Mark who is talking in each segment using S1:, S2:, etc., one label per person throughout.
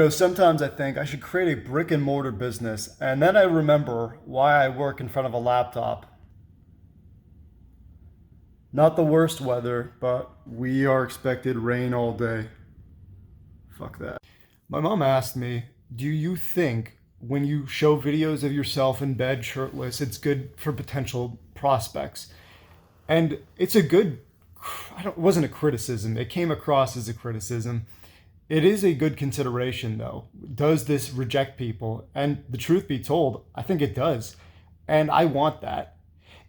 S1: Sometimes I think I should create a brick and mortar business, and then I remember why I work in front of a laptop. Not the worst weather, but we are expected rain all day. Fuck that. My mom asked me, do you think when you show videos of yourself in bed shirtless, it's good for potential prospects? And it's a good, it wasn't a criticism, it came across as a criticism. It is a good consideration, though. Does this reject people? And the truth be told, I think it does. And I want that.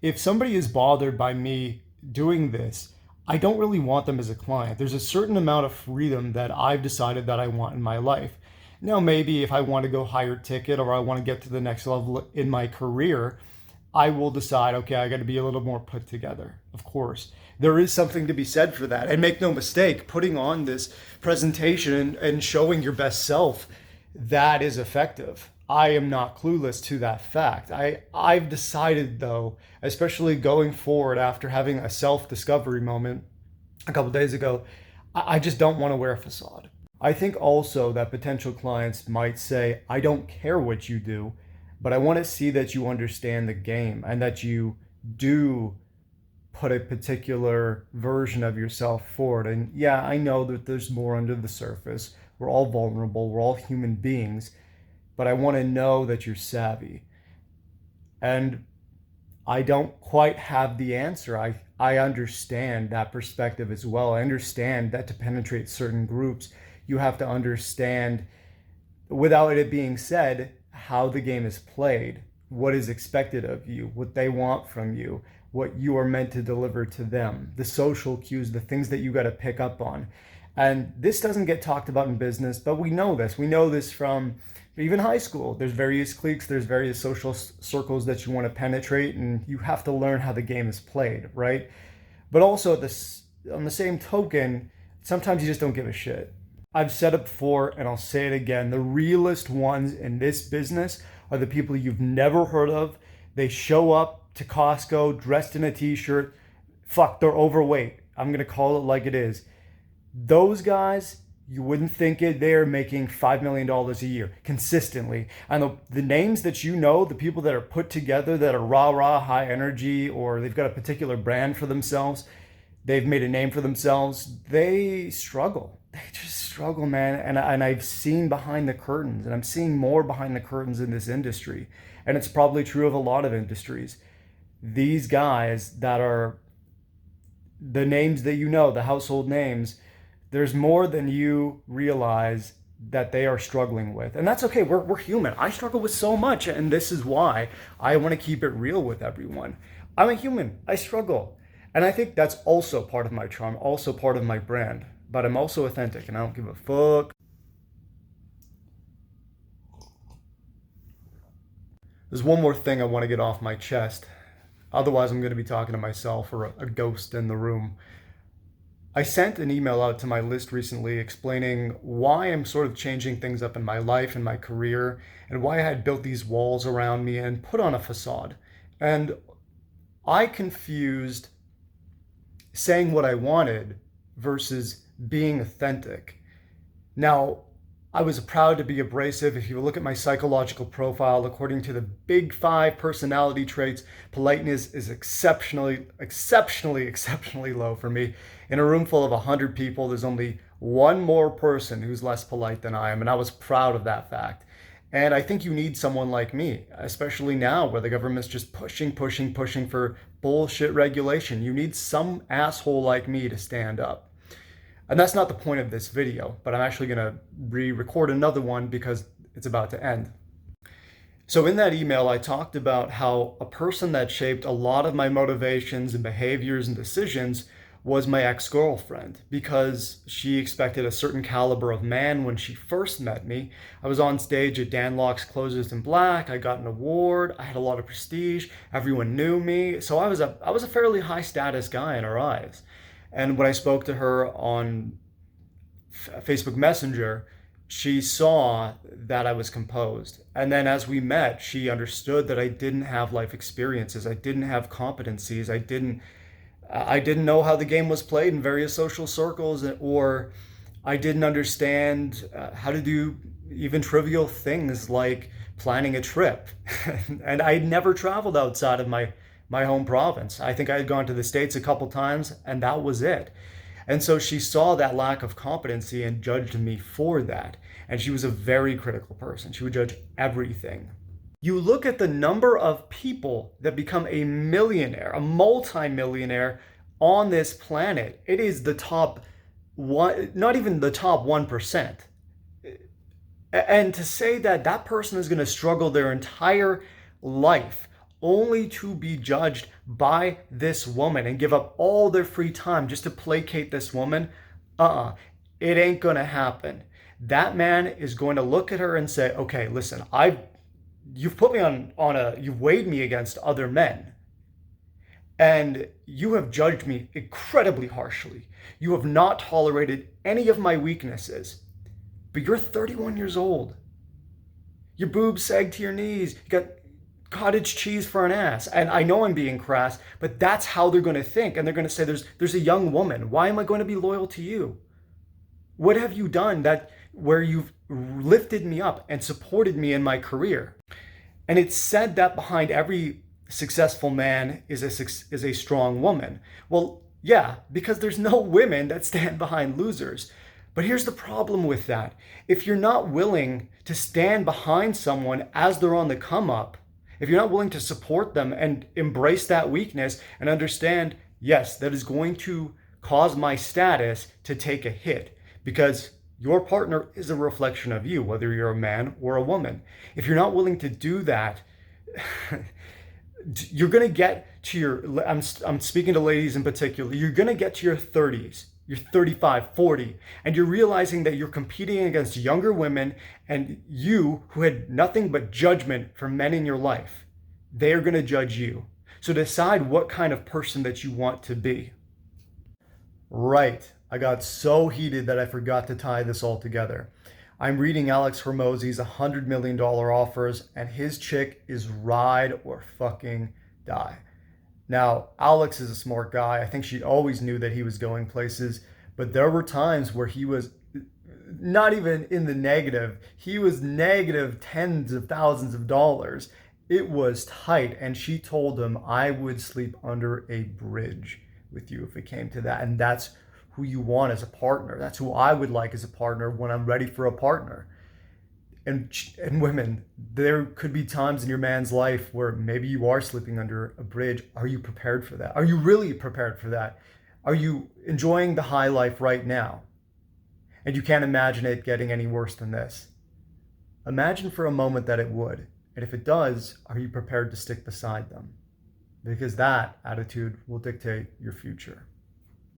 S1: If somebody is bothered by me doing this, I don't really want them as a client. There's a certain amount of freedom that I've decided that I want in my life. Now, maybe if I want to go higher ticket or I want to get to the next level in my career, I will decide, okay, I got to be a little more put together. Of course, there is something to be said for that. And make no mistake, putting on this presentation and showing your best self, that is effective. I am not clueless to that fact. I've decided though, especially going forward after having a self-discovery moment a couple days ago, I just don't want to wear a facade. I think also that potential clients might say, I don't care what you do, but I want to see that you understand the game and that you do put a particular version of yourself forward. And yeah, I know that there's more under the surface. We're all vulnerable, we're all human beings, but I want to know that you're savvy. And I don't quite have the answer. I understand that perspective as well. I understand that to penetrate certain groups, you have to understand, without it being said, how the game is played, what is expected of you, what they want from you, what you are meant to deliver to them, the social cues, the things that you got to pick up on. And this doesn't get talked about in business, but we know this. We know this from even high school. There's various cliques, there's various social circles that you want to penetrate, and you have to learn how the game is played, right? But also on the same token, sometimes you just don't give a shit. I've said it before and I'll say it again. The realest ones in this business are the people you've never heard of. They show up to Costco dressed in a t-shirt. Fuck, they're overweight. I'm going to call it like it is. Those guys, you wouldn't think it, they're making $5 million a year consistently. And the names that you know, the people that are put together, that are rah, high energy, or they've got a particular brand for themselves, they've made a name for themselves, they struggle. They just struggle, man. And I've seen behind the curtains, and I'm seeing more behind the curtains in this industry. And it's probably true of a lot of industries. These guys that are the names that you know, the household names, there's more than you realize that they are struggling with. And that's okay. We're human. I struggle with so much. And this is why I want to keep it real with everyone. I'm a human. I struggle. And I think that's also part of my charm, also part of my brand. But I'm also authentic and I don't give a fuck. There's one more thing I want to get off my chest. Otherwise, I'm going to be talking to myself or a ghost in the room. I sent an email out to my list recently explaining why I'm sort of changing things up in my life and my career and why I had built these walls around me and put on a facade. And I confused saying what I wanted versus being authentic. Now, I was proud to be abrasive. If you look at my psychological profile, according to the big five personality traits, politeness is exceptionally low for me. In a room full of 100 people, there's only one more person who's less polite than I am, and I was proud of that fact. And I think you need someone like me, especially now where the government's just pushing for bullshit regulation. You need some asshole like me to stand up. And that's not the point of this video, but I'm actually going to re-record another one because it's about to end. So in that email, I talked about how a person that shaped a lot of my motivations and behaviors and decisions was my ex-girlfriend, because she expected a certain caliber of man when she first met me. I was on stage at Dan Lok's Closers in Black. I got an award. I had a lot of prestige. Everyone knew me. So I was a fairly high status guy in her eyes. And when I spoke to her on Facebook Messenger, she saw that I was composed. And then as we met, she understood that I didn't have life experiences. I didn't have competencies. I didn't know how the game was played in various social circles, or I didn't understand how to do even trivial things like planning a trip. And I had never traveled outside of my home province. I think I had gone to the States a couple times, and that was it. And so she saw that lack of competency and judged me for that. And she was a very critical person. She would judge everything. You look at the number of people that become a millionaire, a multi-millionaire on this planet. It is the top one, not even the top 1%. And to say that that person is going to struggle their entire life only to be judged by this woman and give up all their free time just to placate this woman, it ain't going to happen. That man is going to look at her and say, okay, listen, you've put me you've weighed me against other men. And you have judged me incredibly harshly. You have not tolerated any of my weaknesses. But you're 31 years old. Your boobs sag to your knees. You got cottage cheese for an ass. And I know I'm being crass, but that's how they're going to think. And they're going to say, there's a young woman. Why am I going to be loyal to you? What have you done where you've lifted me up and supported me in my career? And it's said that behind every successful man is a strong woman. Well, yeah, because there's no women that stand behind losers. But here's the problem with that. If you're not willing to stand behind someone as they're on the come up, if you're not willing to support them and embrace that weakness and understand, yes, that is going to cause my status to take a hit, because your partner is a reflection of you, whether you're a man or a woman. If you're not willing to do that, you're going to get to I'm speaking to ladies in particular, you're going to get to your 30s, you're 35, 40, and you're realizing that you're competing against younger women, and you, who had nothing but judgment for men in your life, they are going to judge you. So decide what kind of person that you want to be. Right. I got so heated that I forgot to tie this all together. I'm reading Alex Hormozi's $100 million offers, and his chick is ride or fucking die. Now, Alex is a smart guy. I think she always knew that he was going places, but there were times where he was not even in the negative. He was negative tens of thousands of dollars. It was tight, and she told him, I would sleep under a bridge with you if it came to that. And that's who you want as a partner. That's who I would like as a partner when I'm ready for a partner. And women, there could be times in your man's life where maybe you are sleeping under a bridge. Are you prepared for that? Are you really prepared for that? Are you enjoying the high life right now? And you can't imagine it getting any worse than this. Imagine for a moment that it would. And if it does, are you prepared to stick beside them? Because that attitude will dictate your future.